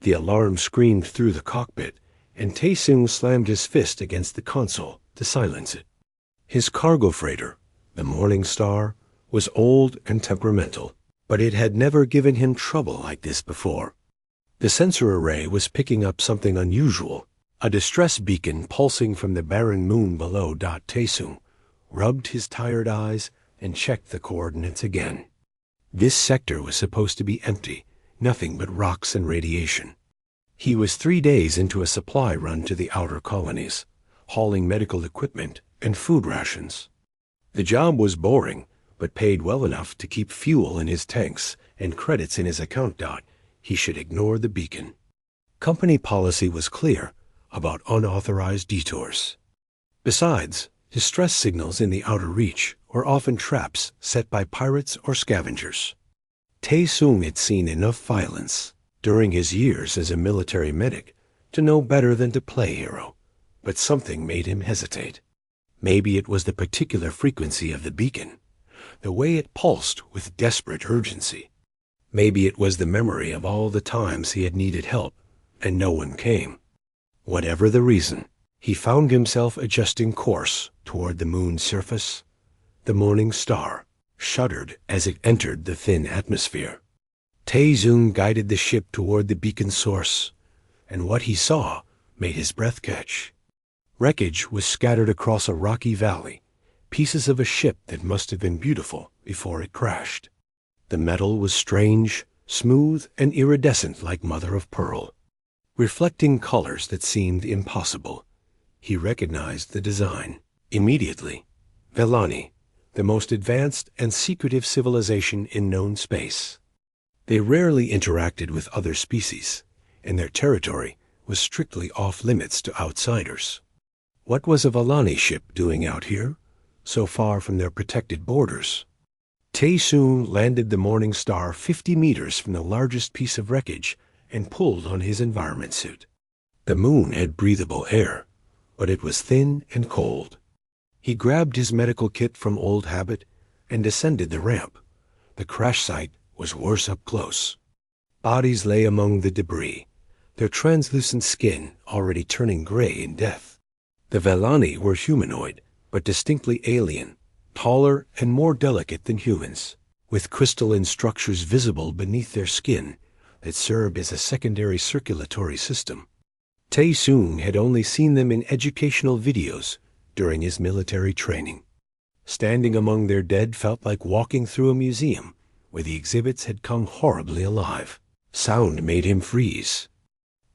The alarm screamed through the cockpit, and Tae-sung slammed his fist against the console to silence it. His cargo freighter, the Morning Star, was old and temperamental, but it had never given him trouble like this before. The sensor array was picking up something unusual, a distress beacon pulsing from the barren moon below. Tae-sung rubbed his tired eyes and checked the coordinates again. This sector was supposed to be empty, nothing but rocks and radiation. He was 3 days into a supply run to the outer colonies, hauling medical equipment and food rations. The job was boring, but paid well enough to keep fuel in his tanks and credits in his account. He should ignore the beacon. Company policy was clear about unauthorized detours. Besides, distress signals in the outer reach were often traps set by pirates or scavengers. Tae-sung had seen enough violence during his years as a military medic to know better than to play hero, but something made him hesitate. Maybe it was the particular frequency of the beacon, the way it pulsed with desperate urgency. Maybe it was the memory of all the times he had needed help and no one came. Whatever the reason, he found himself adjusting course toward the moon's surface. The Morning Star shuddered as it entered the thin atmosphere. Tae-sung guided the ship toward the beacon source, and what he saw made his breath catch. Wreckage was scattered across a rocky valley, pieces of a ship that must have been beautiful before it crashed. The metal was strange, smooth, and iridescent like mother of pearl, reflecting colors that seemed impossible. He recognized the design immediately. Velani, the most advanced and secretive civilization in known space. They rarely interacted with other species, and their territory was strictly off-limits to outsiders. What was a Velani ship doing out here, so far from their protected borders? Tae-sung landed the Morning Star 50 meters from the largest piece of wreckage and pulled on his environment suit. The moon had breathable air, but it was thin and cold. He grabbed his medical kit from old habit and descended the ramp. The crash site was worse up close. Bodies lay among the debris, their translucent skin already turning gray in death. The Velani were humanoid, but distinctly alien, taller and more delicate than humans, with crystalline structures visible beneath their skin that served as a secondary circulatory system. Tae-sung had only seen them in educational videos during his military training. Standing among their dead felt like walking through a museum where the exhibits had come horribly alive. Sound made him freeze.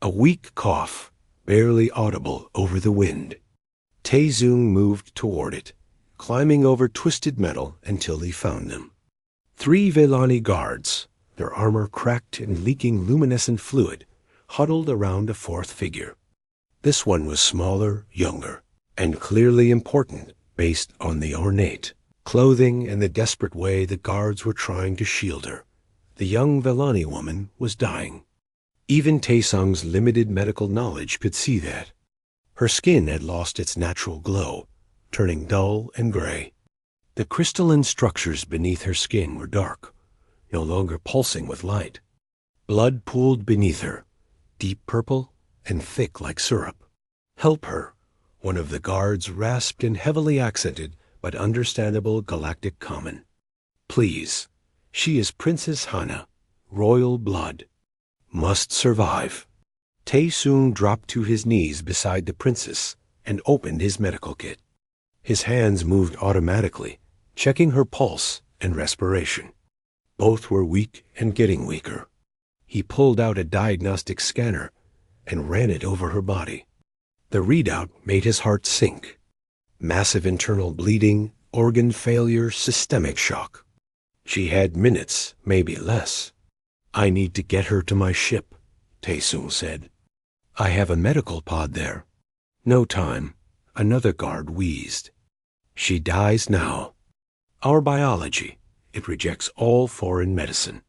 A weak cough, barely audible over the wind. Tae-sung moved toward it, climbing over twisted metal until he found them. 3 Velani guards, their armor cracked and leaking luminescent fluid, huddled around a 4th figure. This one was smaller, younger, and clearly important based on the ornate clothing and the desperate way the guards were trying to shield her. The young Velani woman was dying. Even Tae-sung's limited medical knowledge could see that. Her skin had lost its natural glow, turning dull and gray. The crystalline structures beneath her skin were dark, no longer pulsing with light. Blood pooled beneath her, deep purple and thick like syrup. "Help her," one of the guards rasped in heavily accented but understandable galactic common. "Please, she is Princess Hana, royal blood. Must survive." Tae-sung dropped to his knees beside the princess and opened his medical kit. His hands moved automatically, checking her pulse and respiration. Both were weak and getting weaker. He pulled out a diagnostic scanner and ran it over her body. The readout made his heart sink. Massive internal bleeding, organ failure, systemic shock. She had minutes, maybe less. "I need to get her to my ship," Tae-sung said. "I have a medical pod there." "No time," another guard wheezed. "She dies now. Our biology, it rejects all foreign medicine.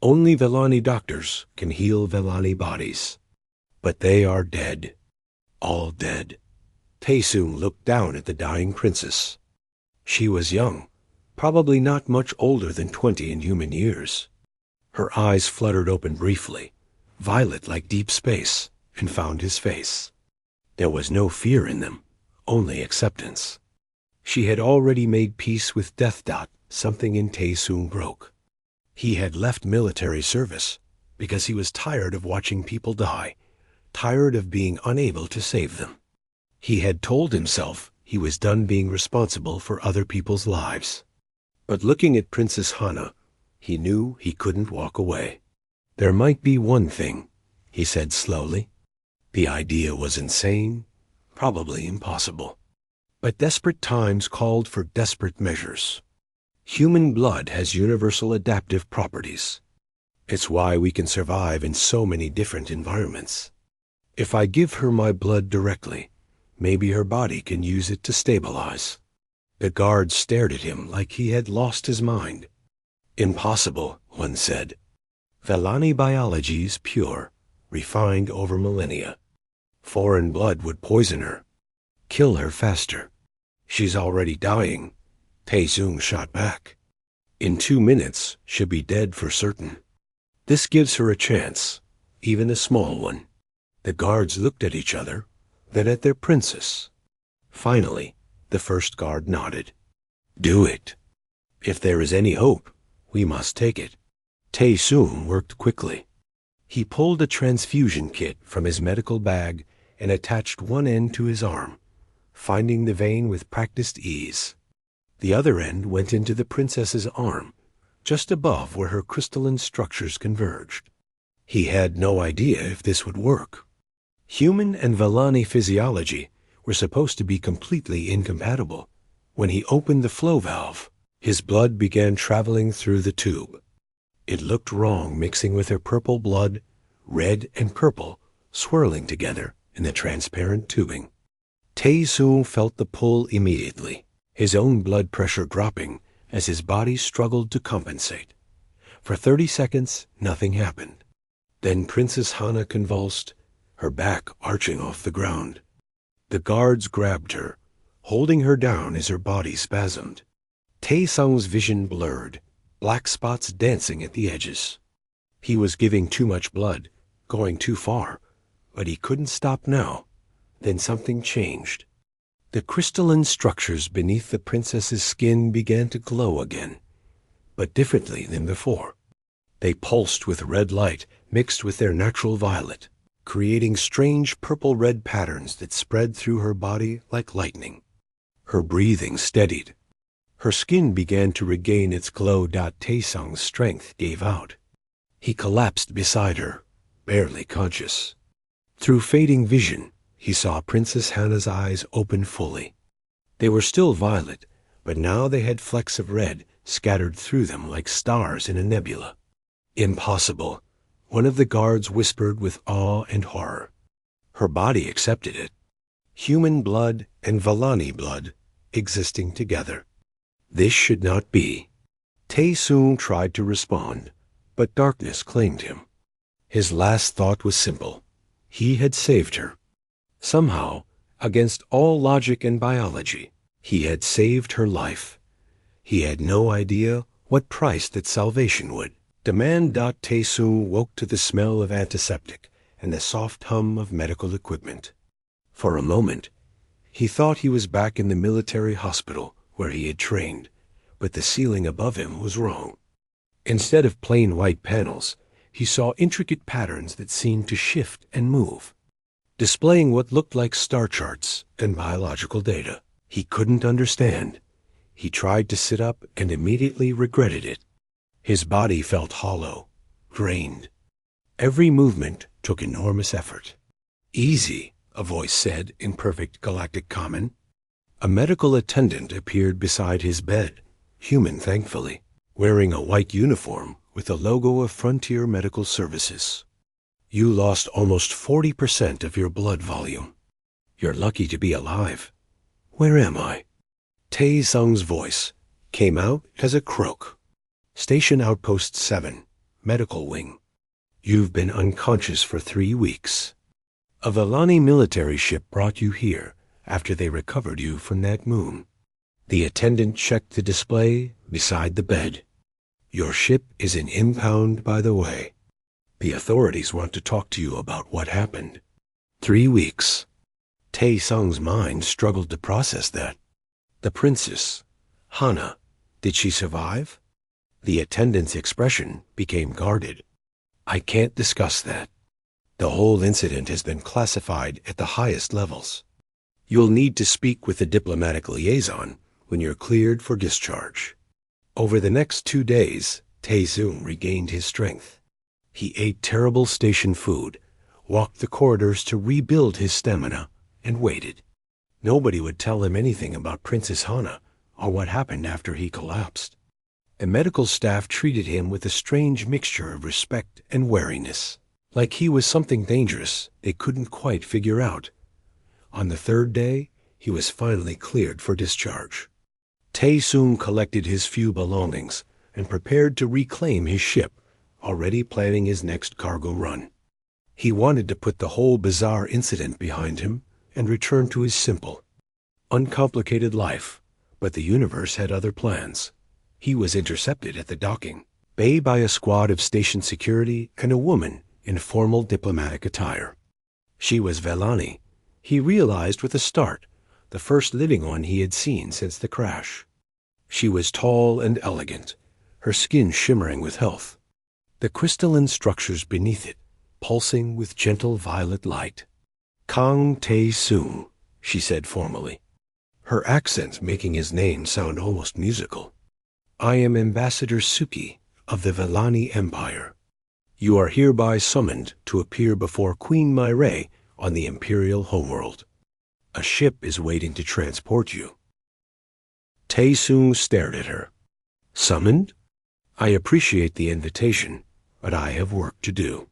Only Velani doctors can heal Velani bodies. But they are dead. All dead." Tae-sung looked down at the dying princess. She was young, probably not much older than 20 in human years. Her eyes fluttered open briefly, violet like deep space, and found his face. There was no fear in them, only acceptance. She had already made peace with death. Something in Tae-sung broke. He had left military service because he was tired of watching people die, tired of being unable to save them. He had told himself he was done being responsible for other people's lives. But looking at Princess Hana, he knew he couldn't walk away. There might be one thing, he said slowly. The idea was insane, probably impossible. But desperate times called for desperate measures. Human blood has universal adaptive properties. It's why we can survive in so many different environments. If I give her my blood directly, maybe her body can use it to stabilize. The guards stared at him like he had lost his mind. Impossible, one said. Vellani biology's pure, refined over millennia. Foreign blood would poison her, kill her faster. She's already dying, Tae-sung shot back. In 2 minutes, she'll be dead for certain. This gives her a chance, even a small one. The guards looked at each other, then at their princess. Finally, the first guard nodded. Do it. If there is any hope, we must take it. Tae-sung worked quickly. He pulled a transfusion kit from his medical bag and attached one end to his arm, finding the vein with practiced ease. The other end went into the princess's arm, just above where her crystalline structures converged. He had no idea if this would work. Human and Vellani physiology were supposed to be completely incompatible. When he opened the flow valve, his blood began traveling through the tube. It looked wrong mixing with her purple blood, red and purple, swirling together in the transparent tubing. Tae-sung felt the pull immediately, his own blood pressure dropping as his body struggled to compensate. For 30 seconds, nothing happened. Then Princess Hana convulsed, her back arching off the ground. The guards grabbed her, holding her down as her body spasmed. Tae-sung's vision blurred, black spots dancing at the edges. He was giving too much blood, going too far, but he couldn't stop now. Then something changed. The crystalline structures beneath the princess's skin began to glow again, but differently than before. They pulsed with red light mixed with their natural violet, creating strange purple-red patterns that spread through her body like lightning. Her breathing steadied. Her skin began to regain its glow. Tae-sung's strength gave out. He collapsed beside her, barely conscious. Through fading vision, he saw Princess Hana's eyes open fully. They were still violet, but now they had flecks of red scattered through them like stars in a nebula. Impossible, one of the guards whispered with awe and horror. Her body accepted it. Human blood and Vellani blood existing together. This should not be. Tae-sung tried to respond, but darkness claimed him. His last thought was simple. He had saved her. Somehow, against all logic and biology, he had saved her life. He had no idea what price that salvation would demand. Tae-sung woke to the smell of antiseptic and the soft hum of medical equipment. For a moment, he thought he was back in the military hospital where he had trained, but the ceiling above him was wrong. Instead of plain white panels, he saw intricate patterns that seemed to shift and move, displaying what looked like star charts and biological data. He couldn't understand. He tried to sit up and immediately regretted it. His body felt hollow, drained. Every movement took enormous effort. Easy, a voice said in perfect galactic common. A medical attendant appeared beside his bed, human thankfully, wearing a white uniform with the logo of Frontier Medical Services. You lost almost 40% of your blood volume. You're lucky to be alive. Where am I? Tae-sung's voice came out as a croak. Station Outpost 7, Medical Wing. You've been unconscious for 3 weeks. A Vellani military ship brought you here after they recovered you from that moon. The attendant checked the display beside the bed. Your ship is in impound, by the way. The authorities want to talk to you about what happened. 3 weeks. Tae Sung's mind struggled to process that. The princess, Hana, did she survive? The attendant's expression became guarded. I can't discuss that. The whole incident has been classified at the highest levels. You'll need to speak with the diplomatic liaison when you're cleared for discharge. Over the next 2 days, Tae-sung regained his strength. He ate terrible station food, walked the corridors to rebuild his stamina, and waited. Nobody would tell him anything about Princess Hana or what happened after he collapsed. The medical staff treated him with a strange mixture of respect and wariness, like he was something dangerous they couldn't quite figure out. On the 3rd day, he was finally cleared for discharge. Tae-sung collected his few belongings and prepared to reclaim his ship, already planning his next cargo run. He wanted to put the whole bizarre incident behind him and return to his simple, uncomplicated life, but the universe had other plans. He was intercepted at the docking bay by a squad of station security and a woman in formal diplomatic attire. She was Velani, he realized with a start, the first living one he had seen since the crash. She was tall and elegant, her skin shimmering with health, the crystalline structures beneath it pulsing with gentle violet light. Kang Tae-sung, she said formally, her accent making his name sound almost musical. I am Ambassador Suki of the Velani Empire. You are hereby summoned to appear before Queen Myrae on the Imperial homeworld. A ship is waiting to transport you. Tae-sung stared at her. Summoned? I appreciate the invitation, but I have work to do.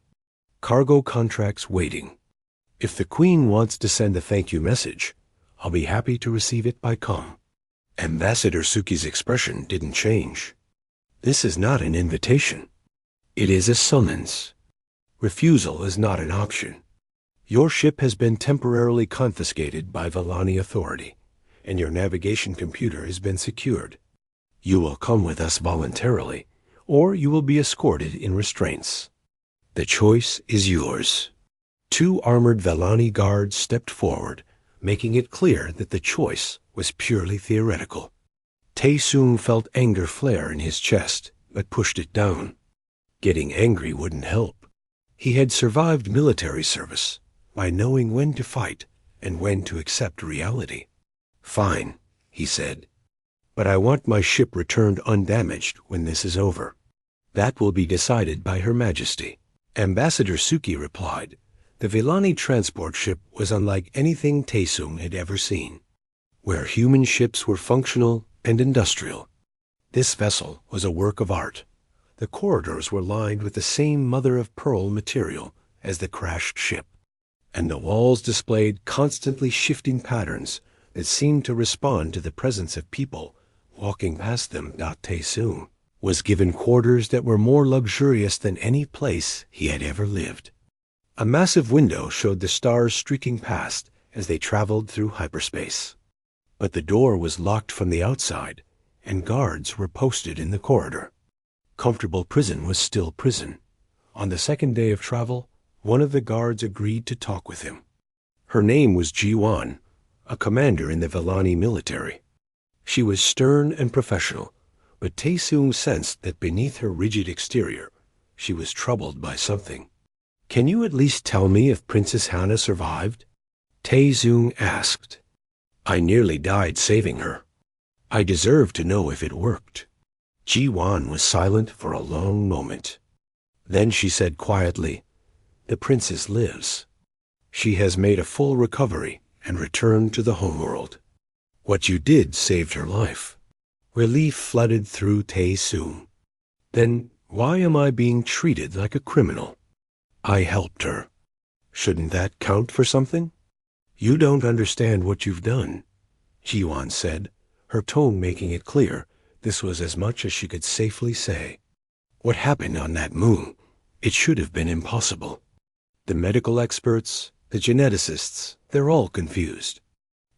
Cargo contracts waiting. If the Queen wants to send a thank you message, I'll be happy to receive it by com. Ambassador Suki's expression didn't change. This is not an invitation. It is a summons. Refusal is not an option. Your ship has been temporarily confiscated by Velani authority, and your navigation computer has been secured. You will come with us voluntarily, or you will be escorted in restraints. The choice is yours. 2 armored Velani guards stepped forward, making it clear that the choice was purely theoretical. Tae-sung felt anger flare in his chest, but pushed it down. Getting angry wouldn't help. He had survived military service by knowing when to fight and when to accept reality. Fine, he said, but I want my ship returned undamaged when this is over. That will be decided by Her Majesty. Ambassador Suki replied. The Velani transport ship was unlike anything Tae-sung had ever seen. Where human ships were functional and industrial, this vessel was a work of art. The corridors were lined with the same mother-of-pearl material as the crashed ship, and the walls displayed constantly shifting patterns that seemed to respond to the presence of people walking past them. Tae-sung was given quarters that were more luxurious than any place he had ever lived. A massive window showed the stars streaking past as they traveled through hyperspace. But the door was locked from the outside, and guards were posted in the corridor. Comfortable prison was still prison. On the 2nd day of travel, one of the guards agreed to talk with him. Her name was Ji-won, a commander in the Velani military. She was stern and professional, but Tae-sung sensed that beneath her rigid exterior, she was troubled by something. Can you at least tell me if Princess Hana survived? Tae-sung asked. I nearly died saving her. I deserve to know if it worked. Ji-won was silent for a long moment. Then she said quietly, The princess lives. She has made a full recovery and returned to the homeworld. What you did saved her life. Relief flooded through Tae-sung. Then why am I being treated like a criminal? I helped her. Shouldn't that count for something? You don't understand what you've done, Ji-won said, her tone making it clear this was as much as she could safely say. What happened on that moon? It should have been impossible. The medical experts, the geneticists, they're all confused.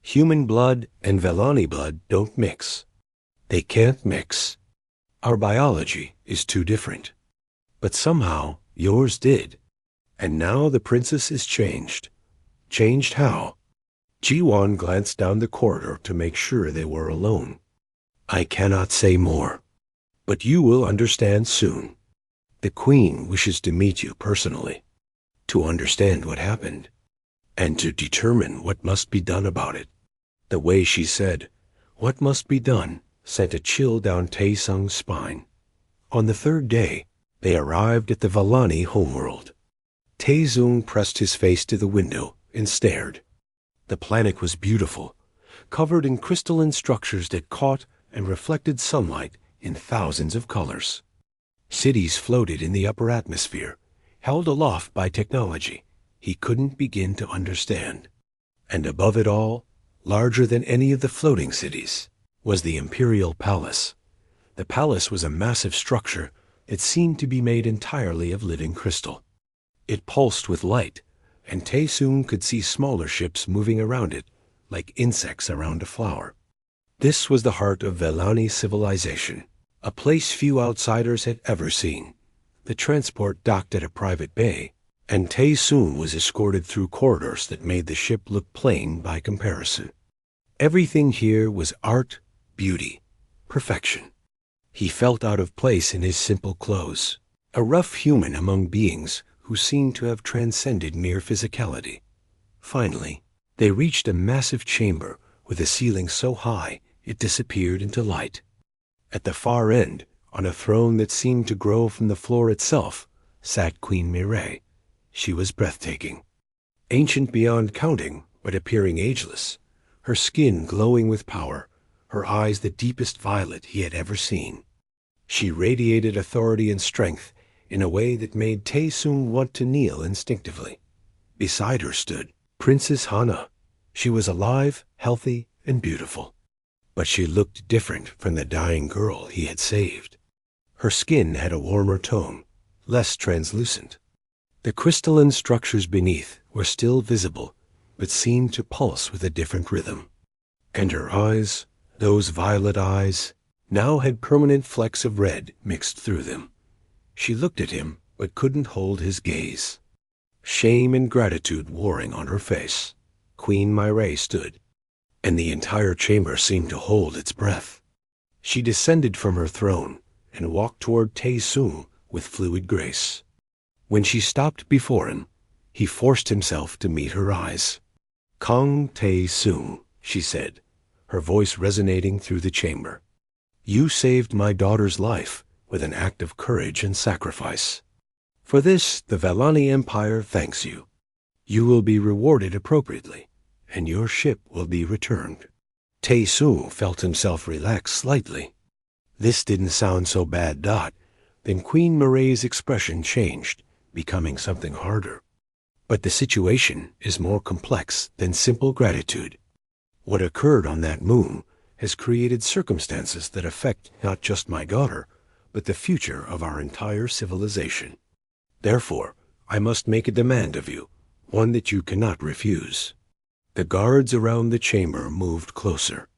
Human blood and Velani blood don't mix. They can't mix. Our biology is too different. But somehow, Yours did. And now the princess is changed. Changed how? Jiwan glanced down the corridor to make sure they were alone. I cannot say more, but you will understand soon. The queen wishes to meet you personally, to understand what happened, and to determine what must be done about it. The way she said, "What must be done," sent a chill down Tae-sung's spine. On the third day, they arrived at the Valani homeworld. Tae-sung pressed his face to the window and stared. The planet was beautiful, covered in crystalline structures that caught and reflected sunlight in thousands of colors. Cities floated in the upper atmosphere, held aloft by technology he couldn't begin to understand. And above it all, larger than any of the floating cities, was the Imperial Palace. The palace was a massive structure that seemed to be made entirely of living crystal. It pulsed with light, and Tae-sung could see smaller ships moving around it, like insects around a flower. This was the heart of Velani civilization, a place few outsiders had ever seen. The transport docked at a private bay, and Tae-sung was escorted through corridors that made the ship look plain by comparison. Everything here was art, beauty, perfection. He felt out of place in his simple clothes, a rough human among beings who seemed to have transcended mere physicality. Finally, they reached a massive chamber with a ceiling so high it disappeared into light. At the far end, on a throne that seemed to grow from the floor itself, sat Queen Mireille. She was breathtaking. Ancient beyond counting, but appearing ageless, her skin glowing with power, her eyes the deepest violet he had ever seen. She radiated authority and strength in a way that made Tae-sung want to kneel instinctively. Beside her stood Princess Hana. She was alive, healthy, and beautiful. But she looked different from the dying girl he had saved. Her skin had a warmer tone, less translucent. The crystalline structures beneath were still visible, but seemed to pulse with a different rhythm. And her eyes, those violet eyes, now had permanent flecks of red mixed through them. She looked at him, but couldn't hold his gaze. Shame and gratitude warring on her face, Queen Mireille stood, and the entire chamber seemed to hold its breath. She descended from her throne and walked toward Tae-sung with fluid grace. When she stopped before him, he forced himself to meet her eyes. "Kong Tae-sung," she said, her voice resonating through the chamber. "You saved my daughter's life with an act of courage and sacrifice. For this, the Valani Empire thanks you. You will be rewarded appropriately, and your ship will be returned." Tae-sung felt himself relax slightly. This didn't sound so bad. Then Queen Mireille's expression changed, becoming something harder. "But the situation is more complex than simple gratitude. What occurred on that moon has created circumstances that affect not just my daughter, but the future of our entire civilization. Therefore, I must make a demand of you, one that you cannot refuse." The guards around the chamber moved closer.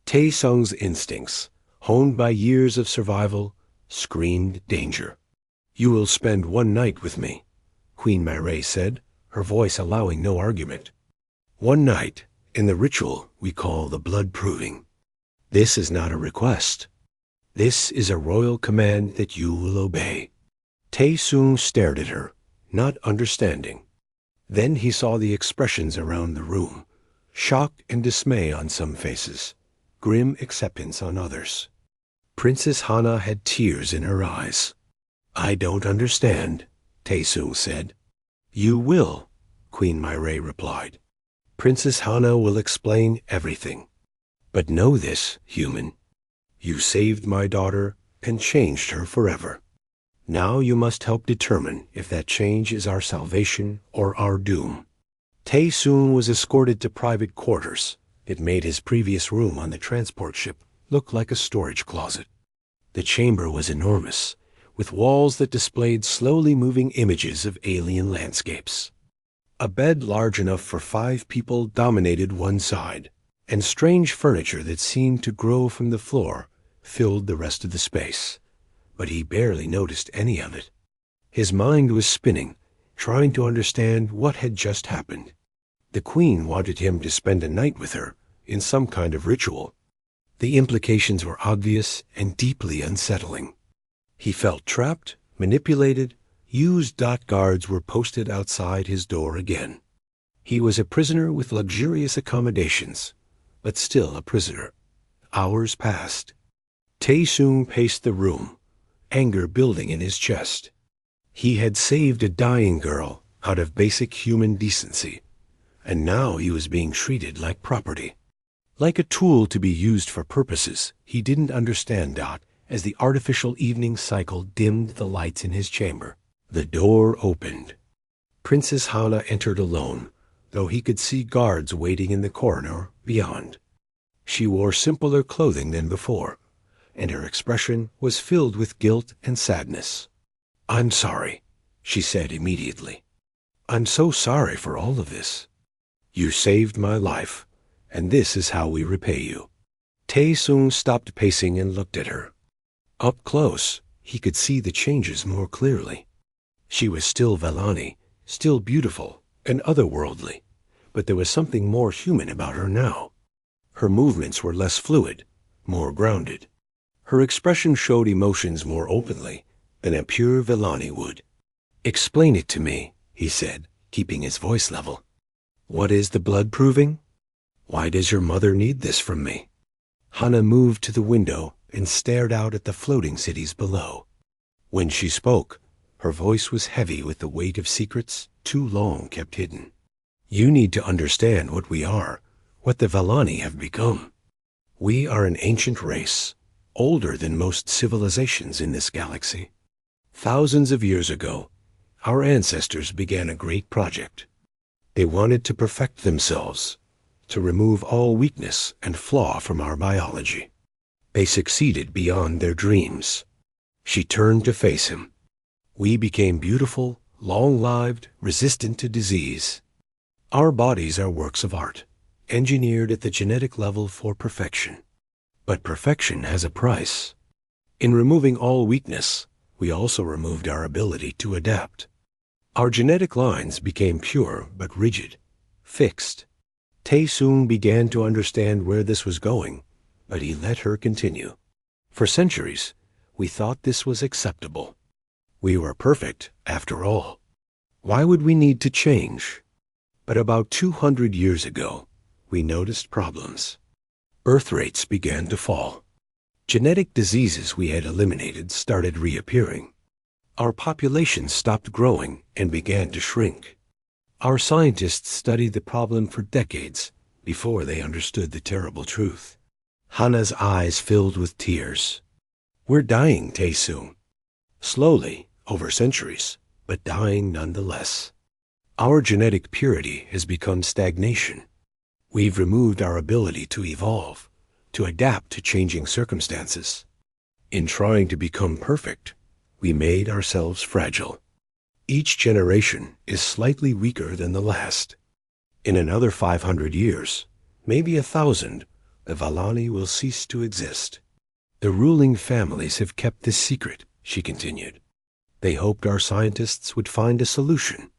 Tae-sung's instincts, honed by years of survival, screamed danger. "You will spend one night with me," Queen Mireille said, her voice allowing no argument. "One night, in the ritual we call the blood proving. This is not a request. This is a royal command that you will obey." Tae-sung stared at her, not understanding. Then he saw the expressions around the room, shock and dismay on some faces, grim acceptance on others. Princess Hana had tears in her eyes. "I don't understand," Tae-sung said. "You will," Queen Mireille replied. "Princess Hana will explain everything. But know this, human. You saved my daughter and changed her forever. Now you must help determine if that change is our salvation or our doom." Tae-sung was escorted to private quarters. It made his previous room on the transport ship look like a storage closet. The chamber was enormous, with walls that displayed slowly moving images of alien landscapes. A bed large enough for 5 people dominated one side, and strange furniture that seemed to grow from the floor filled the rest of the space. But he barely noticed any of it. His mind was spinning, trying to understand what had just happened. The queen wanted him to spend a night with her in some kind of ritual. The implications were obvious and deeply unsettling. He felt trapped, manipulated, used. Guards were posted outside his door again. He was a prisoner with luxurious accommodations, but still a prisoner. Hours passed. Tae-sung paced the room, anger building in his chest. He had saved a dying girl out of basic human decency, and now he was being treated like property. Like a tool to be used for purposes he didn't understand. As the artificial evening cycle dimmed the lights in his chamber, the door opened. Princess Hana entered alone, though he could see guards waiting in the corridor beyond. She wore simpler clothing than before, and her expression was filled with guilt and sadness. "I'm sorry," she said immediately. "I'm so sorry for all of this. You saved my life, and this is how we repay you." Tae-sung stopped pacing and looked at her. Up close, he could see the changes more clearly. She was still Vellani, still beautiful and otherworldly, but there was something more human about her now. Her movements were less fluid, more grounded. Her expression showed emotions more openly than a pure Vellani would. "Explain it to me," he said, keeping his voice level. "What is the blood proving? Why does your mother need this from me?" Hana moved to the window and stared out at the floating cities below. When she spoke, her voice was heavy with the weight of secrets too long kept hidden. "You need to understand what we are, what the Vellani have become. We are an ancient race, older than most civilizations in this galaxy. Thousands of years ago, our ancestors began a great project. They wanted to perfect themselves, to remove all weakness and flaw from our biology. They succeeded beyond their dreams." She turned to face him. "We became beautiful, long-lived, resistant to disease. Our bodies are works of art, engineered at the genetic level for perfection. But perfection has a price. In removing all weakness, we also removed our ability to adapt. Our genetic lines became pure but rigid, fixed." Tae-sung began to understand where this was going, but he let her continue. "For centuries, we thought this was acceptable. We were perfect, after all. Why would we need to change? But about 200 years ago, we noticed problems. Birth rates began to fall. Genetic diseases we had eliminated started reappearing. Our population stopped growing and began to shrink. Our scientists studied the problem for decades before they understood the terrible truth." Hana's eyes filled with tears. "We're dying, Tae-sung. Slowly, over centuries, but dying nonetheless. Our genetic purity has become stagnation. We've removed our ability to evolve, to adapt to changing circumstances. In trying to become perfect, we made ourselves fragile. Each generation is slightly weaker than the last. In another 500 years, maybe 1,000, the Vellani will cease to exist. The ruling families have kept this secret," she continued. "They hoped our scientists would find a solution.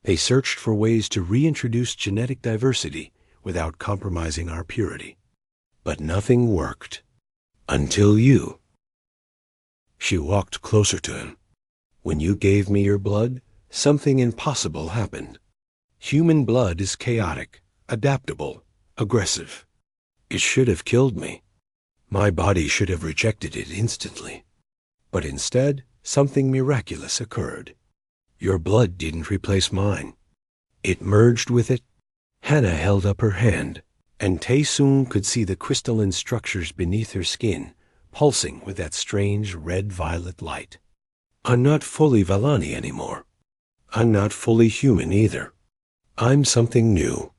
They searched for ways to reintroduce genetic diversity without compromising our purity. But nothing worked. Until you." She walked closer to him. "When you gave me your blood, something impossible happened. Human blood is chaotic, adaptable, aggressive. It should have killed me. My body should have rejected it instantly. But instead, something miraculous occurred. Your blood didn't replace mine. It merged with it." Hana held up her hand, and Tae-sung could see the crystalline structures beneath her skin pulsing with that strange red-violet light. "I'm not fully Vellani anymore. I'm not fully human either. I'm something new.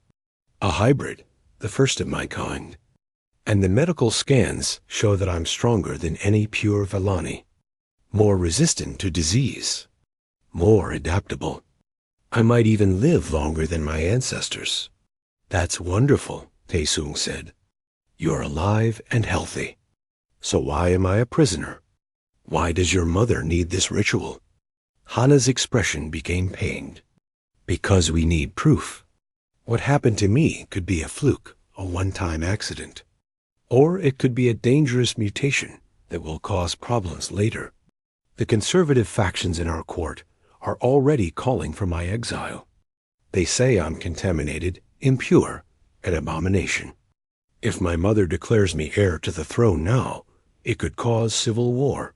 A hybrid, the first of my kind. And the medical scans show that I'm stronger than any pure Vellani, more resistant to disease, more adaptable. I might even live longer than my ancestors." "That's wonderful," Tae-sung said. "You're alive and healthy. So why am I a prisoner? Why does your mother need this ritual?" Hana's expression became pained. Because we need proof. What happened to me could be a fluke, a one-time accident. Or it could be a dangerous mutation that will cause problems later. The conservative factions in our court are already calling for my exile. They say I'm contaminated, impure, an abomination. If my mother declares me heir to the throne now, it could cause civil war.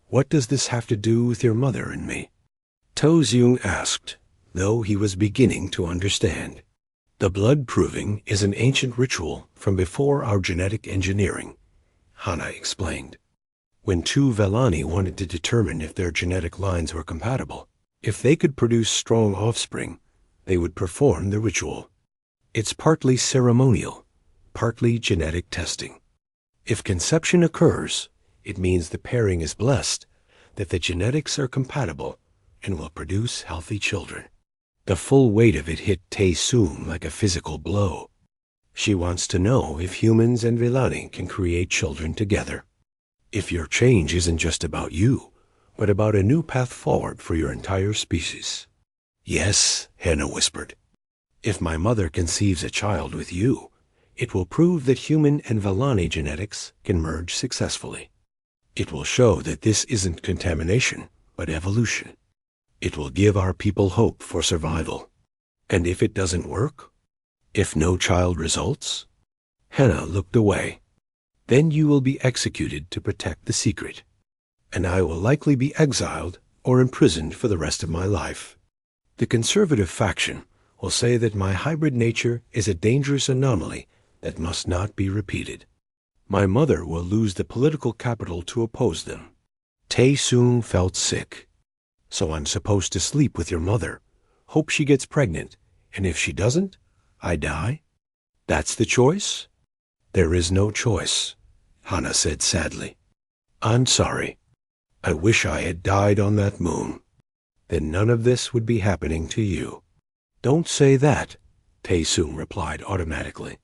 What does this have to do with your mother and me? Tozyung asked, though he was beginning to understand. The blood proving is an ancient ritual from before our genetic engineering, Hana explained. When two Velani wanted to determine if their genetic lines were compatible, if they could produce strong offspring, they would perform the ritual. It's partly ceremonial, partly genetic testing. If conception occurs, it means the pairing is blessed, that the genetics are compatible and will produce healthy children. The full weight of it hit Tae-Soon like a physical blow. She wants to know if humans and Villani can create children together. If your change isn't just about you, but about a new path forward for your entire species. Yes, Hannah whispered. If my mother conceives a child with you, it will prove that human and Villani genetics can merge successfully. It will show that this isn't contamination, but evolution. It will give our people hope for survival. And if it doesn't work? If no child results? Hannah looked away. Then you will be executed to protect the secret. And I will likely be exiled or imprisoned for the rest of my life. The conservative faction will say that my hybrid nature is a dangerous anomaly that must not be repeated. My mother will lose the political capital to oppose them. Tae-Soon felt sick. So I'm supposed to sleep with your mother, hope she gets pregnant, and if she doesn't, I die? That's the choice? There is no choice, Hana said sadly. I'm sorry. I wish I had died on that moon. Then none of this would be happening to you. Don't say that, Tae-Soon replied automatically.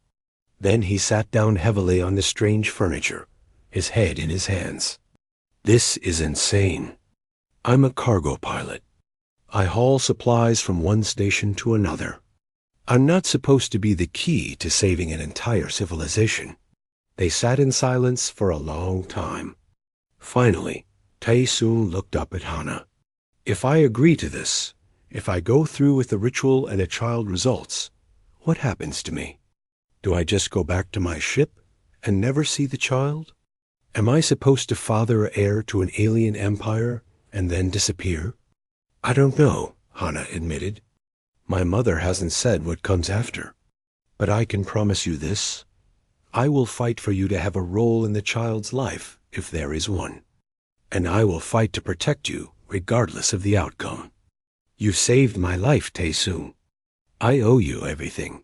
Then he sat down heavily on the strange furniture, his head in his hands. This is insane. I'm a cargo pilot. I haul supplies from one station to another. I'm not supposed to be the key to saving an entire civilization. They sat in silence for a long time. Finally, Tae-Soon looked up at Hana. If I agree to this, if I go through with the ritual and a child results, what happens to me? Do I just go back to my ship and never see the child? Am I supposed to father an heir to an alien empire and then disappear? I don't know, Hana admitted. My mother hasn't said what comes after. But I can promise you this. I will fight for you to have a role in the child's life, if there is one. And I will fight to protect you, regardless of the outcome. You saved my life, Tae-Soon. I owe you everything.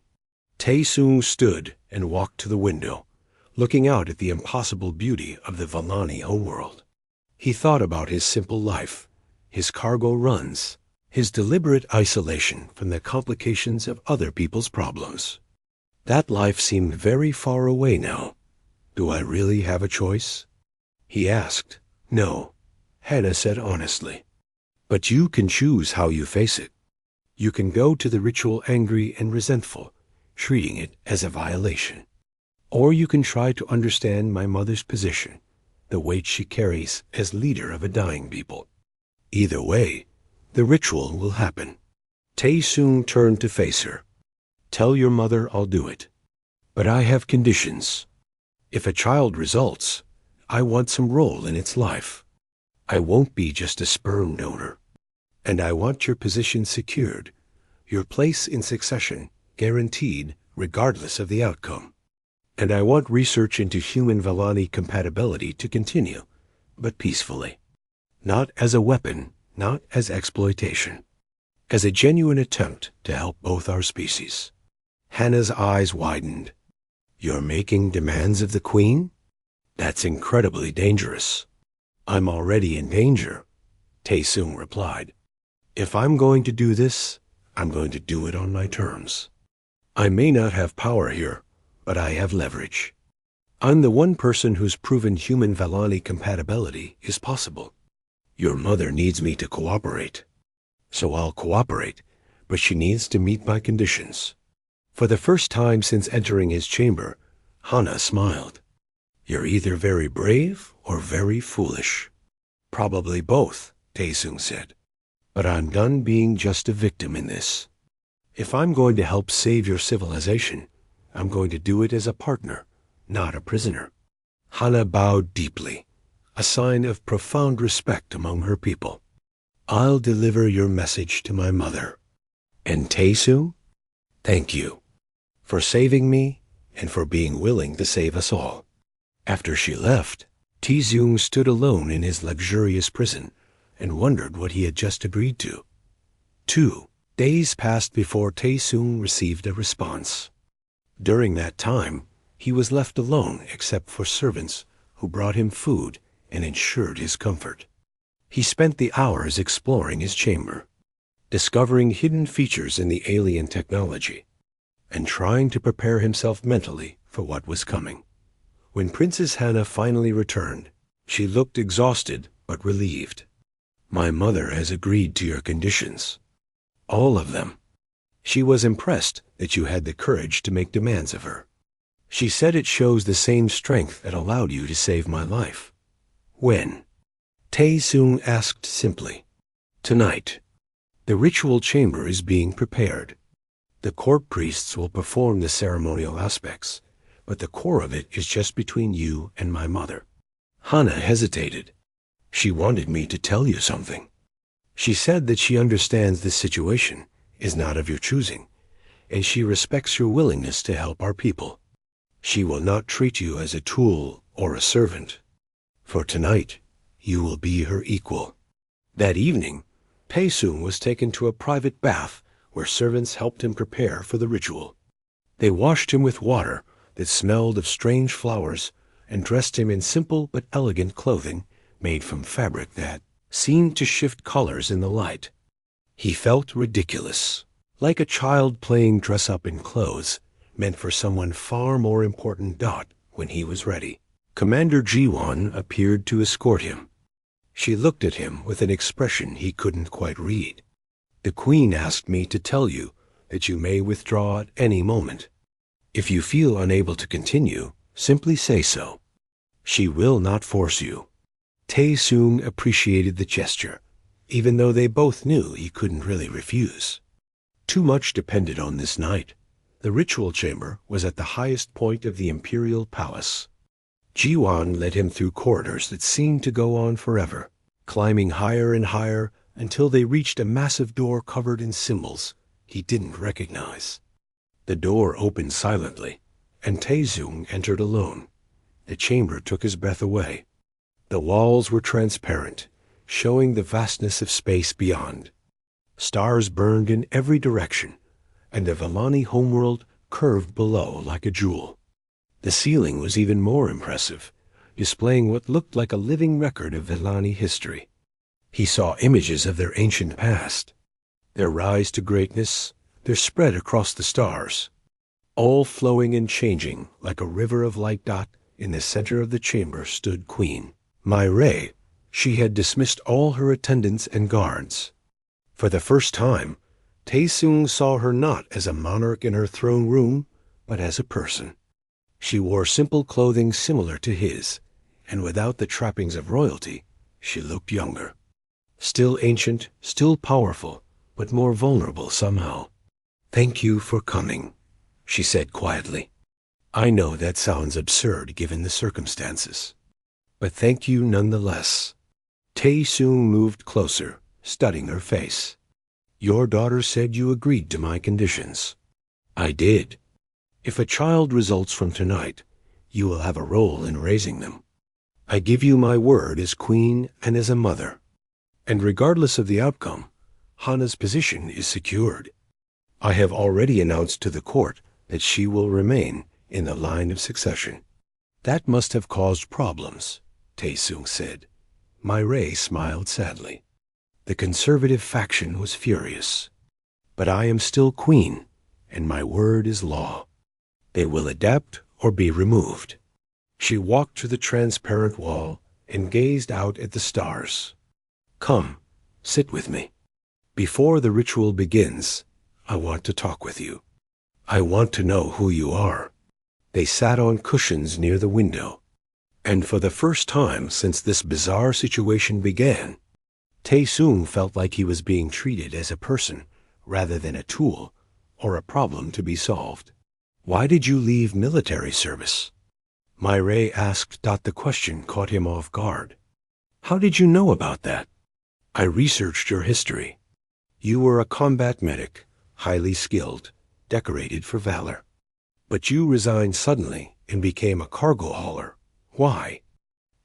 Tae-Soon stood and walked to the window, looking out at the impossible beauty of the Villani homeworld. He thought about his simple life, his cargo runs, his deliberate isolation from the complications of other people's problems. That life seemed very far away now. Do I really have a choice? He asked. No, Hannah said honestly. But you can choose how you face it. You can go to the ritual angry and resentful, treating it as a violation. Or you can try to understand my mother's position, the weight she carries as leader of a dying people. Either way, the ritual will happen. Tae-Soon turned to face her. Tell your mother I'll do it. But I have conditions. If a child results, I want some role in its life. I won't be just a sperm donor. And I want your position secured, your place in succession guaranteed regardless of the outcome. And I want research into human Villani compatibility to continue, but peacefully. Not as a weapon, not as exploitation. As a genuine attempt to help both our species. Hannah's eyes widened. You're making demands of the Queen? That's incredibly dangerous. I'm already in danger, Tae-Soon replied. If I'm going to do this, I'm going to do it on my terms. I may not have power here, but I have leverage. I'm the one person who's proven human Villani compatibility is possible. Your mother needs me to cooperate. So I'll cooperate, but she needs to meet my conditions. For the first time since entering his chamber, Hana smiled. You're either very brave or very foolish. Probably both, Taesung said. But I'm done being just a victim in this. If I'm going to help save your civilization, I'm going to do it as a partner, not a prisoner. Hana bowed deeply, a sign of profound respect among her people. I'll deliver your message to my mother. And Taesung, thank you for saving me and for being willing to save us all. After she left, Taesung stood alone in his luxurious prison and wondered what he had just agreed to. 2 days passed before Taesung received a response. During that time, he was left alone except for servants who brought him food and ensured his comfort. He spent the hours exploring his chamber, discovering hidden features in the alien technology, and trying to prepare himself mentally for what was coming. When Princess Hana finally returned, she looked exhausted but relieved. My mother has agreed to your conditions. All of them. She was impressed that you had the courage to make demands of her. She said it shows the same strength that allowed you to save my life. When? Taesung asked simply. Tonight. The ritual chamber is being prepared. The court priests will perform the ceremonial aspects, but the core of it is just between you and my mother. Hana hesitated. She wanted me to tell you something. She said that she understands this situation is not of your choosing, and she respects your willingness to help our people. She will not treat you as a tool or a servant. For tonight, you will be her equal. That evening, Taesung was taken to a private bath where servants helped him prepare for the ritual. They washed him with water that smelled of strange flowers and dressed him in simple but elegant clothing made from fabric that seemed to shift colors in the light. He felt ridiculous, like a child playing dress-up in clothes meant for someone far more important. When he was ready, Commander Jiwon appeared to escort him. She looked at him with an expression he couldn't quite read. The Queen asked me to tell you that you may withdraw at any moment. If you feel unable to continue, simply say so. She will not force you. Taesung appreciated the gesture, even though they both knew he couldn't really refuse. Too much depended on this night. The ritual chamber was at the highest point of the imperial palace. Jiwon led him through corridors that seemed to go on forever, climbing higher and higher until they reached a massive door covered in symbols he didn't recognize. The door opened silently, and Taesung entered alone. The chamber took his breath away. The walls were transparent, showing the vastness of space beyond. Stars burned in every direction, and the Vellani homeworld curved below like a jewel. The ceiling was even more impressive, displaying what looked like a living record of Vellani history. He saw images of their ancient past, their rise to greatness, their spread across the stars, all flowing and changing like a river of light. In the center of the chamber stood Queen Myrae. She had dismissed all her attendants and guards. For the first time, Taesung saw her not as a monarch in her throne room, but as a person. She wore simple clothing similar to his, and without the trappings of royalty, she looked younger. Still ancient, still powerful, but more vulnerable somehow. Thank you for coming, she said quietly. I know that sounds absurd given the circumstances, but thank you nonetheless. Taesung moved closer, studying her face. Your daughter said you agreed to my conditions. I did. If a child results from tonight, you will have a role in raising them. I give you my word as queen and as a mother. And regardless of the outcome, Hana's position is secured. I have already announced to the court that she will remain in the line of succession. That must have caused problems, Taesung said. Myrae smiled sadly. The conservative faction was furious. But I am still queen, and my word is law. They will adapt or be removed. She walked to the transparent wall and gazed out at the stars. Come, sit with me. Before the ritual begins, I want to talk with you. I want to know who you are." They sat on cushions near the window, and for the first time since this bizarre situation began, Tae-sung felt like he was being treated as a person rather than a tool or a problem to be solved. "Why did you leave military service?" Myrae asked. The question caught him off guard. "How did you know about that?" "I researched your history. You were a combat medic, highly skilled, decorated for valor. But you resigned suddenly and became a cargo hauler. Why?"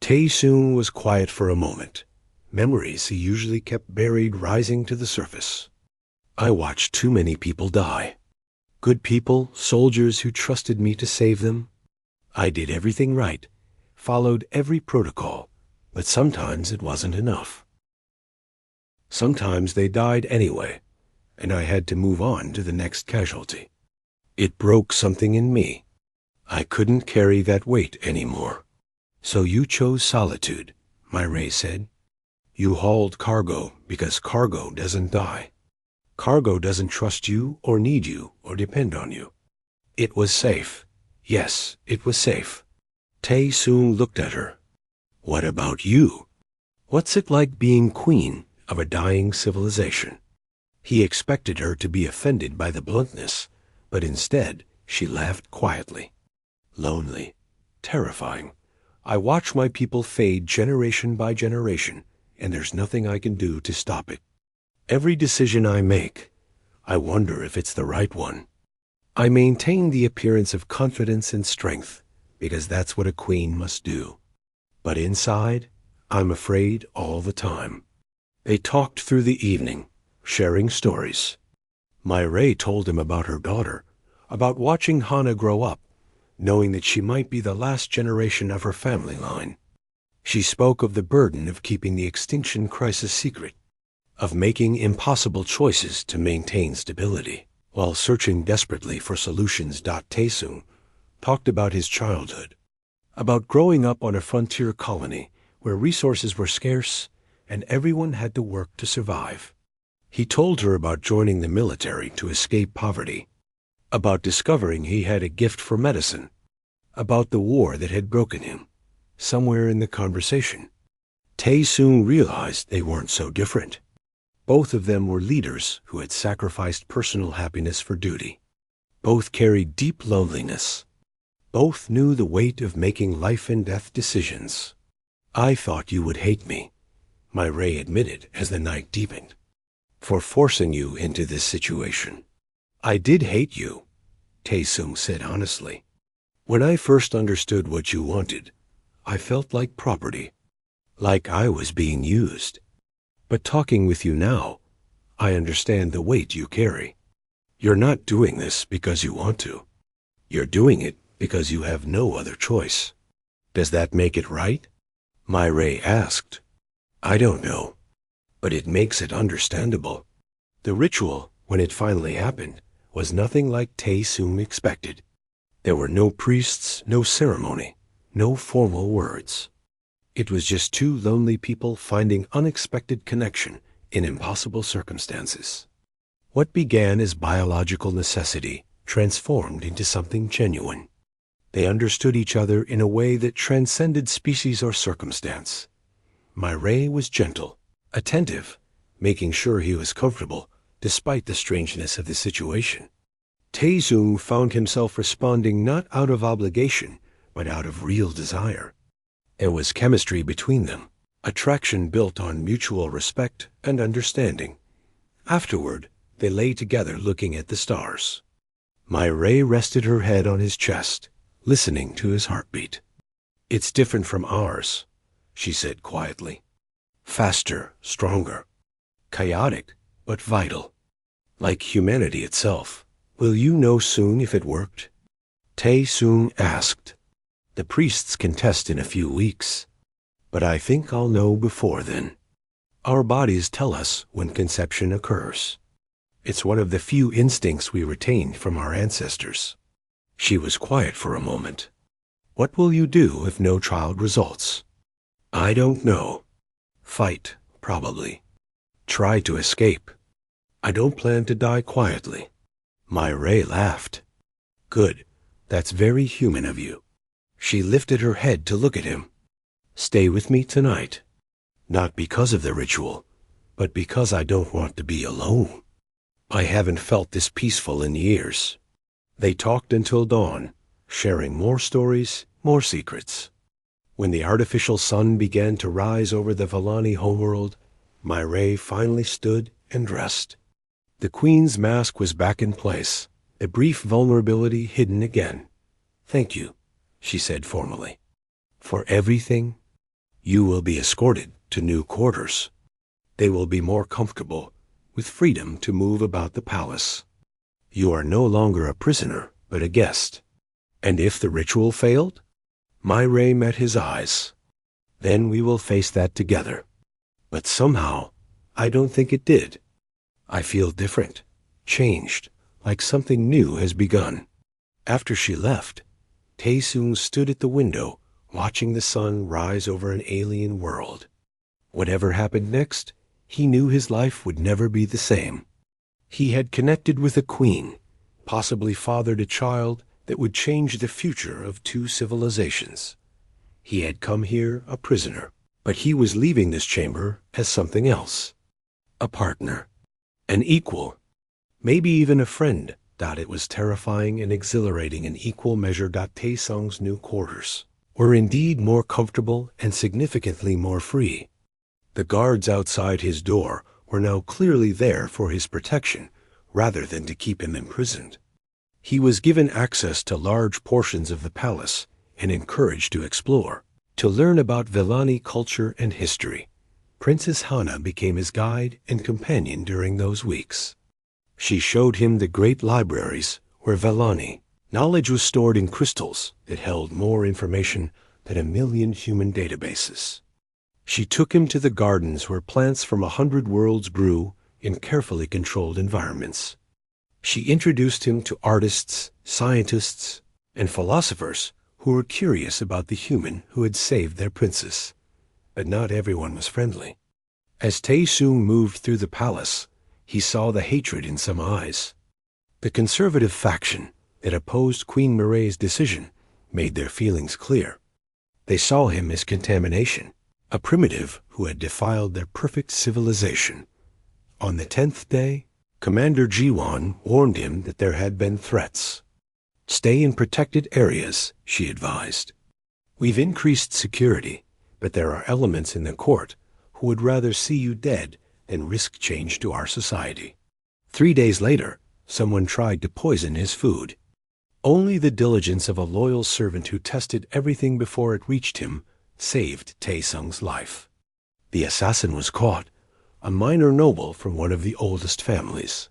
Tae-sung was quiet for a moment. Memories he usually kept buried rising to the surface. "I watched too many people die. Good people, soldiers who trusted me to save them. I did everything right, followed every protocol, but sometimes it wasn't enough. Sometimes they died anyway, and I had to move on to the next casualty. It broke something in me. I couldn't carry that weight anymore." "So you chose solitude," Myrae said. "You hauled cargo because cargo doesn't die. Cargo doesn't trust you or need you or depend on you. It was safe. Yes, it was safe." Tae-sung looked at her. "What about you? What's it like being queen of a dying civilization?" He expected her to be offended by the bluntness, but instead she laughed quietly. "Lonely, terrifying. I watch my people fade generation by generation, and there's nothing I can do to stop it. Every decision I make, I wonder if it's the right one. I maintain the appearance of confidence and strength, because that's what a queen must do. But inside, I'm afraid all the time." They talked through the evening, sharing stories. Myrae told him about her daughter, about watching Hana grow up, knowing that she might be the last generation of her family line. She spoke of the burden of keeping the extinction crisis secret, of making impossible choices to maintain stability, while searching desperately for solutions. Tae-sung talked about his childhood, about growing up on a frontier colony where resources were scarce and everyone had to work to survive. He told her about joining the military to escape poverty, about discovering he had a gift for medicine, about the war that had broken him. Somewhere in the conversation, Tae-sung realized they weren't so different. Both of them were leaders who had sacrificed personal happiness for duty. Both carried deep loneliness. Both knew the weight of making life and death decisions. "I thought you would hate me," Myrae admitted as the night deepened, "for forcing you into this situation." "I did hate you," Tae-sung said honestly. "When I first understood what you wanted, I felt like property, like I was being used. But talking with you now, I understand the weight you carry. You're not doing this because you want to. You're doing it because you have no other choice. Does that make it right?" Myrae asked. "I don't know, but it makes it understandable." The ritual, when it finally happened, was nothing like Tae-sung expected. There were no priests, no ceremony, no formal words. It was just two lonely people finding unexpected connection in impossible circumstances. What began as biological necessity transformed into something genuine. They understood each other in a way that transcended species or circumstance. Myrae was gentle, attentive, making sure he was comfortable despite the strangeness of the situation. Tae-sung found himself responding not out of obligation, but out of real desire. There was chemistry between them, attraction built on mutual respect and understanding. Afterward, they lay together looking at the stars. Myrae rested her head on his chest, listening to his heartbeat. "It's different from ours," she said quietly. "Faster, stronger, chaotic, but vital. Like humanity itself. Will you know soon if it worked?" Tae-sung asked. "The priests can test in a few weeks, but I think I'll know before then. Our bodies tell us when conception occurs. It's one of the few instincts we retained from our ancestors." She was quiet for a moment. "What will you do if no child results?" "I don't know. Fight, Probably. Try to escape. I don't plan to die quietly. My Ray laughed. Good. That's very human of you. She lifted her head to look at him. Stay with me tonight. Not because of the ritual, but because I don't want to be alone. I haven't felt this peaceful in years. They talked until dawn, sharing more stories, more secrets. When the artificial sun began to rise over the Vellani homeworld, my Ray finally stood and dressed. The Queen's mask was back in place, a brief vulnerability hidden again. Thank you, she said formally. For everything, you will be escorted to new quarters. They will be more comfortable, with freedom to move about the palace. You are no longer a prisoner, but a guest. And if the ritual failed? My Ray met his eyes. Then we will face that together. But somehow, I don't think it did. I feel different, changed, like something new has begun. After she left, Tae-sung stood at the window, watching the sun rise over an alien world. Whatever happened next, he knew his life would never be the same. He had connected with a queen, possibly fathered a child that would change the future of two civilizations. He had come here a prisoner, but he was leaving this chamber as something else. A partner. An equal. Maybe even a friend. It was terrifying and exhilarating in equal measure. Tae-sung's new quarters were indeed more comfortable and significantly more free. The guards outside his door were now clearly there for his protection, rather than to keep him imprisoned. He was given access to large portions of the palace and encouraged to explore, to learn about Vellani culture and history. Princess Hana became his guide and companion during those weeks. She showed him the great libraries where Vellani knowledge was stored in crystals that held more information than 1 million human databases. She took him to the gardens where plants from 100 worlds grew in carefully controlled environments. She introduced him to artists, scientists, and philosophers who were curious about the human who had saved their princess. But not everyone was friendly. As Tae-sung moved through the palace, he saw the hatred in some eyes. The conservative faction that opposed Queen Marae's decision made their feelings clear. They saw him as contamination, a primitive who had defiled their perfect civilization. On the 10th day, Commander Jiwon warned him that there had been threats. Stay in protected areas, she advised. We've increased security, but there are elements in the court who would rather see you dead than risk change to our society. 3 days later, someone tried to poison his food. Only the diligence of a loyal servant who tested everything before it reached him saved Tae-sung's life. The assassin was caught, a minor noble from one of the oldest families.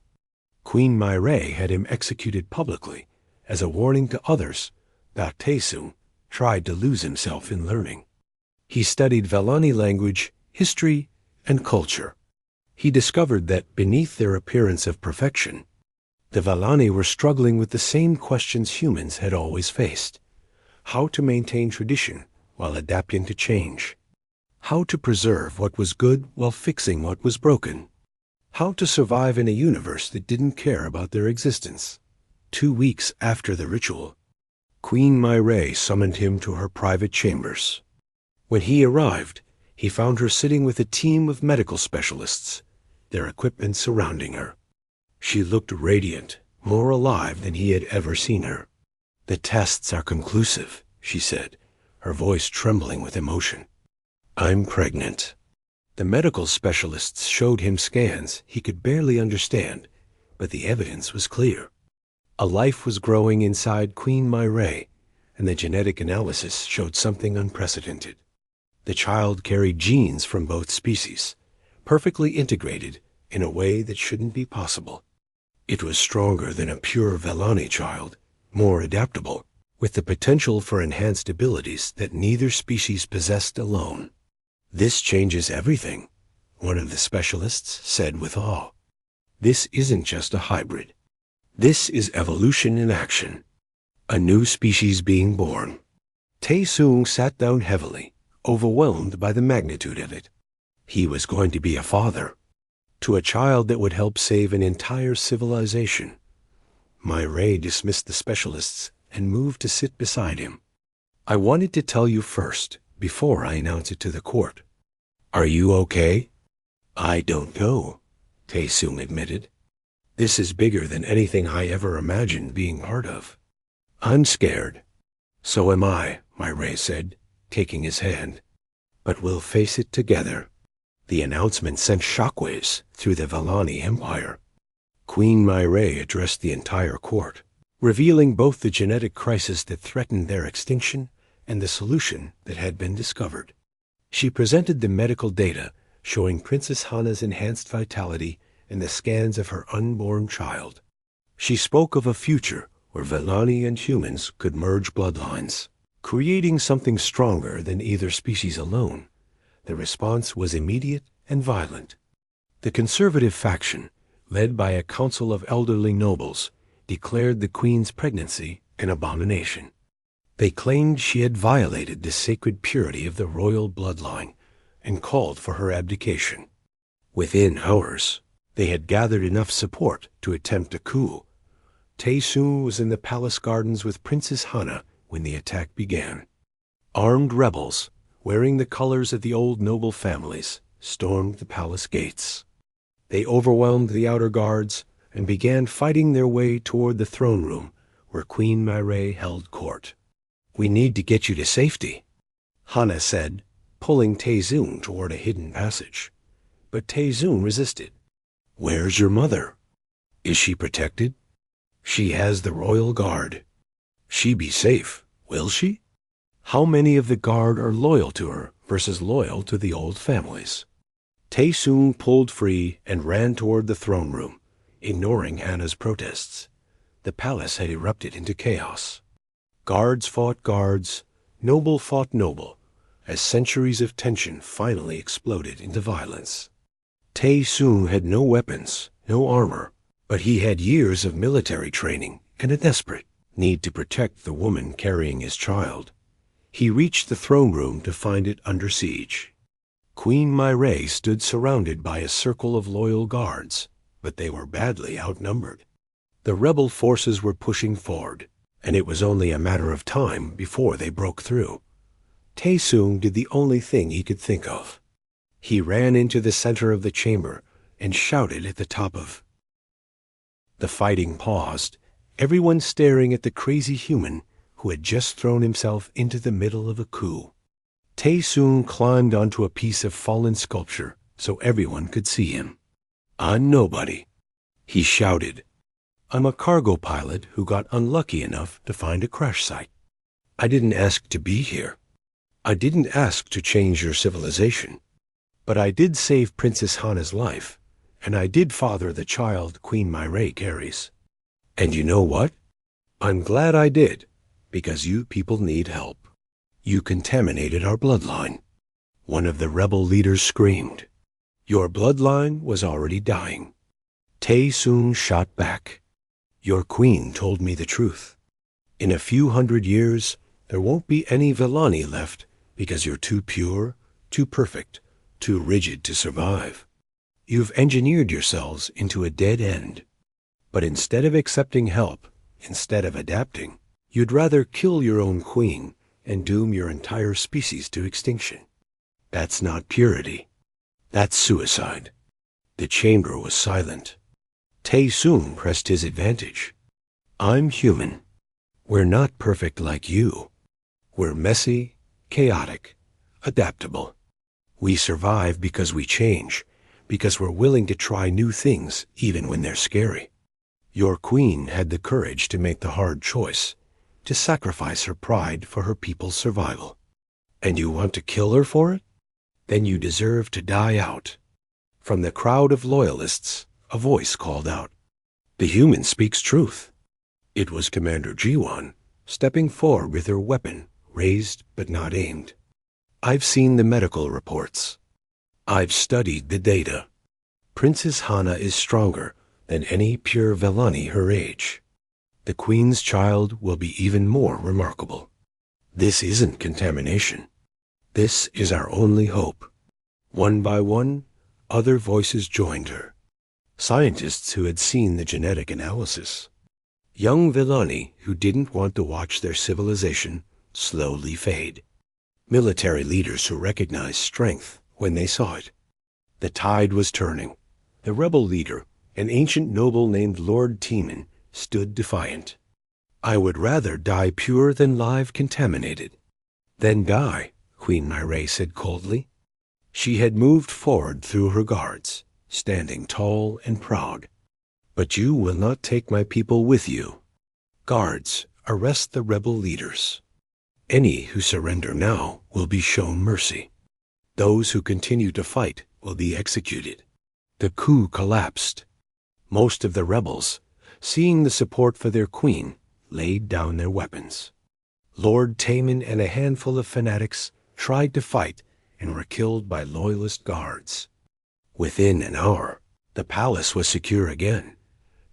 Queen Marae had him executed publicly as a warning to others that Tae-sung tried to lose himself in learning. He studied Vellani language, history, and culture. He discovered that beneath their appearance of perfection, the Vellani were struggling with the same questions humans had always faced: how to maintain tradition while adapting to change, how to preserve what was good while fixing what was broken, how to survive in a universe that didn't care about their existence. 2 weeks after the ritual, Queen Marae summoned him to her private chambers. When he arrived, he found her sitting with a team of medical specialists, their equipment surrounding her. She looked radiant, more alive than he had ever seen her. "The tests are conclusive," she said, her voice trembling with emotion. "I'm pregnant." The medical specialists showed him scans he could barely understand, but the evidence was clear. A life was growing inside Queen Marae, and the genetic analysis showed something unprecedented. The child carried genes from both species, perfectly integrated in a way that shouldn't be possible. It was stronger than a pure Vellani child, more adaptable, with the potential for enhanced abilities that neither species possessed alone. "This changes everything," one of the specialists said with awe. "This isn't just a hybrid. This is evolution in action. A new species being born." Tae-sung sat down heavily, overwhelmed by the magnitude of it. He was going to be a father to a child that would help save an entire civilization. Myray dismissed the specialists and moved to sit beside him. I wanted to tell you first, before I announce it to the court. Are you okay? I don't know, Taesung admitted. This is bigger than anything I ever imagined being part of. I'm scared. So am I, Myray said, taking his hand. But we'll face it together. The announcement sent shockwaves through the Vellani Empire. Queen Myray addressed the entire court, revealing both the genetic crisis that threatened their extinction and the solution that had been discovered. She presented the medical data showing Princess Hana's enhanced vitality and the scans of her unborn child. She spoke of a future where Vellani and humans could merge bloodlines, creating something stronger than either species alone. The response was immediate and violent. The conservative faction, led by a council of elderly nobles, declared the queen's pregnancy an abomination. They claimed she had violated the sacred purity of the royal bloodline and called for her abdication. Within hours, they had gathered enough support to attempt a coup. Taesung was in the palace gardens with Princess Hana when the attack began. Armed rebels, wearing the colors of the old noble families, stormed the palace gates. They overwhelmed the outer guards and began fighting their way toward the throne room where Queen Myray held court. We need to get you to safety, Hana said, pulling Taesung toward a hidden passage. But Taesung resisted. Where's your mother? Is she protected? She has the royal guard. She be safe, will she? How many of the guard are loyal to her versus loyal to the old families? Taesung pulled free and ran toward the throne room, ignoring Hana's protests. The palace had erupted into chaos. Guards fought guards, noble fought noble, as centuries of tension finally exploded into violence. Taesung had no weapons, no armor, but he had years of military training and a desperate need to protect the woman carrying his child. He reached the throne room to find it under siege. Queen Myray stood surrounded by a circle of loyal guards, but they were badly outnumbered. The rebel forces were pushing forward, and it was only a matter of time before they broke through. Taesung did the only thing he could think of. He ran into the center of the chamber and shouted at the top of. The fighting paused, everyone staring at the crazy human who had just thrown himself into the middle of a coup. Taesung climbed onto a piece of fallen sculpture so everyone could see him. I'm nobody, he shouted. I'm a cargo pilot who got unlucky enough to find a crash site. I didn't ask to be here. I didn't ask to change your civilization. But I did save Princess Hana's life, and I did father the child Queen Myray carries. And you know what? I'm glad I did, because you people need help. You contaminated our bloodline. One of the rebel leaders screamed. Your bloodline was already dying. Taesung shot back. Your queen told me the truth. In a few hundred years, there won't be any Vellani left because you're too pure, too perfect, too rigid to survive. You've engineered yourselves into a dead end. But instead of accepting help, instead of adapting, you'd rather kill your own queen and doom your entire species to extinction. That's not purity. That's suicide. The chamber was silent. Taesung pressed his advantage. I'm human. We're not perfect like you. We're messy, chaotic, adaptable. We survive because we change, because we're willing to try new things even when they're scary. Your queen had the courage to make the hard choice, to sacrifice her pride for her people's survival. And you want to kill her for it? Then you deserve to die out. From the crowd of loyalists, a voice called out. The human speaks truth. It was Commander Jiwan, stepping forward with her weapon, raised but not aimed. I've seen the medical reports. I've studied the data. Princess Hana is stronger than any pure Vellani her age. The Queen's child will be even more remarkable. This isn't contamination. This is our only hope. One by one, other voices joined her. Scientists who had seen the genetic analysis. Young Villani who didn't want to watch their civilization slowly fade. Military leaders who recognized strength when they saw it. The tide was turning. The rebel leader, an ancient noble named Lord Teeman, stood defiant. "I would rather die pure than live contaminated." "Then die," Queen Myrae said coldly. She had moved forward through her guards, standing tall and proud. "But you will not take my people with you. Guards, arrest the rebel leaders. Any who surrender now will be shown mercy. Those who continue to fight will be executed." The coup collapsed. Most of the rebels, seeing the support for their queen, laid down their weapons. Lord Teeman and a handful of fanatics tried to fight and were killed by loyalist guards. Within an hour, the palace was secure again.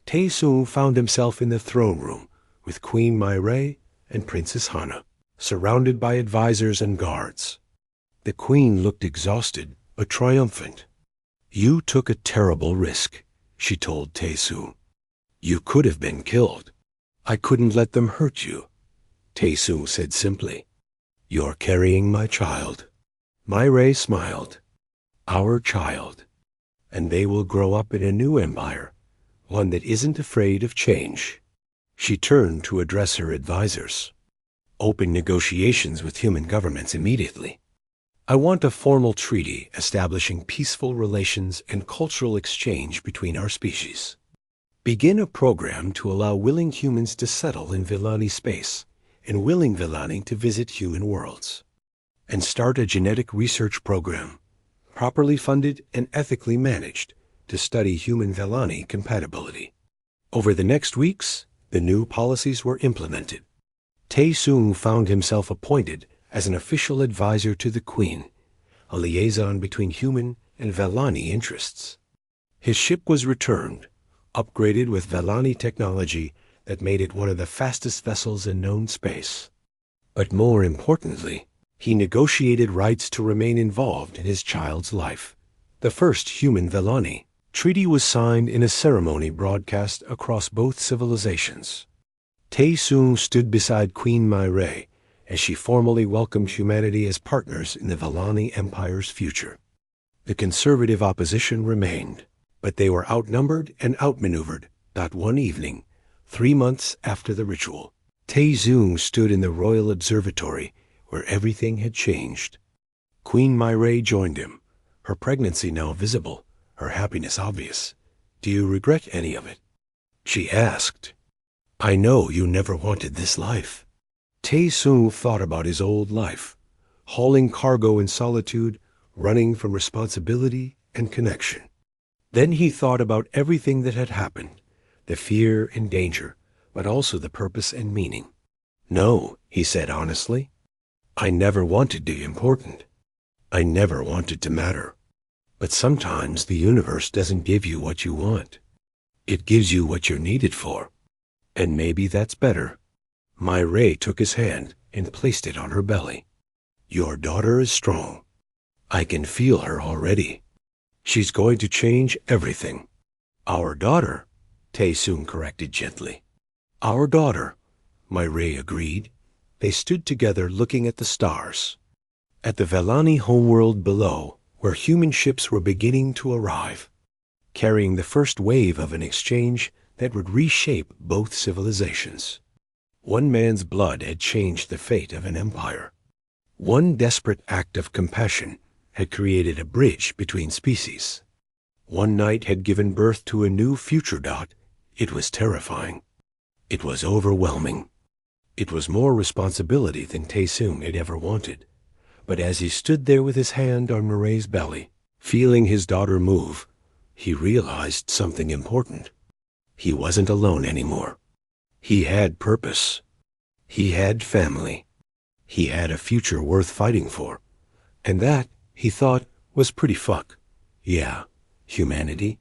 Tae-Sung found himself in the throne room with Queen Myrae and Princess Hana, surrounded by advisors and guards. The queen looked exhausted but triumphant. "You took a terrible risk," she told Tae-Sung. "You could have been killed. I couldn't let them hurt you." Tae-Sung said simply, "You're carrying my child." Myrae smiled. "Our child. And they will grow up in a new empire, one that isn't afraid of change." She turned to address her advisors. "Open negotiations with human governments immediately. I want a formal treaty establishing peaceful relations and cultural exchange between our species. Begin a program to allow willing humans to settle in Villani space and willing Villani to visit human worlds. And start a genetic research program, properly funded and ethically managed, to study human Villani compatibility." Over the next weeks, the new policies were implemented. Tae-Sung found himself appointed as an official advisor to the queen, a liaison between human and Villani interests. His ship was returned, upgraded with Villani technology that made it one of the fastest vessels in known space. But more importantly, he negotiated rights to remain involved in his child's life. The first human Villani treaty was signed in a ceremony broadcast across both civilizations. Tae-Sung stood beside Queen Myrae as she formally welcomed humanity as partners in the Villani Empire's future. The conservative opposition remained, but they were outnumbered and outmaneuvered that one evening, 3 months after the ritual. Tae-Sung stood in the royal observatory where everything had changed. Queen Myrae joined him, her pregnancy now visible, her happiness obvious. "Do you regret any of it?" she asked. "I know you never wanted this life." Tae-Sung thought about his old life, hauling cargo in solitude, running from responsibility and connection. Then he thought about everything that had happened, the fear and danger, but also the purpose and meaning. "No," he said honestly, "I never wanted to be important. I never wanted to matter. But sometimes the universe doesn't give you what you want. It gives you what you're needed for. And maybe that's better." Myrae took his hand and placed it on her belly. "Your daughter is strong. I can feel her already. She's going to change everything." "Our daughter," Tae-Sung corrected gently. "Our daughter," Myrae agreed. They stood together looking at the stars. At the Villani homeworld below, where human ships were beginning to arrive, carrying the first wave of an exchange that would reshape both civilizations. One man's blood had changed the fate of an empire. One desperate act of compassion had created a bridge between species. One night had given birth to a new future dot. It was terrifying. It was overwhelming. It was more responsibility than Tae-Sung had ever wanted. But as he stood there with his hand on Myrae's belly, feeling his daughter move, he realized something important. He wasn't alone anymore. He had purpose. He had family. He had a future worth fighting for. And that, he thought, was pretty fuck. Yeah, humanity.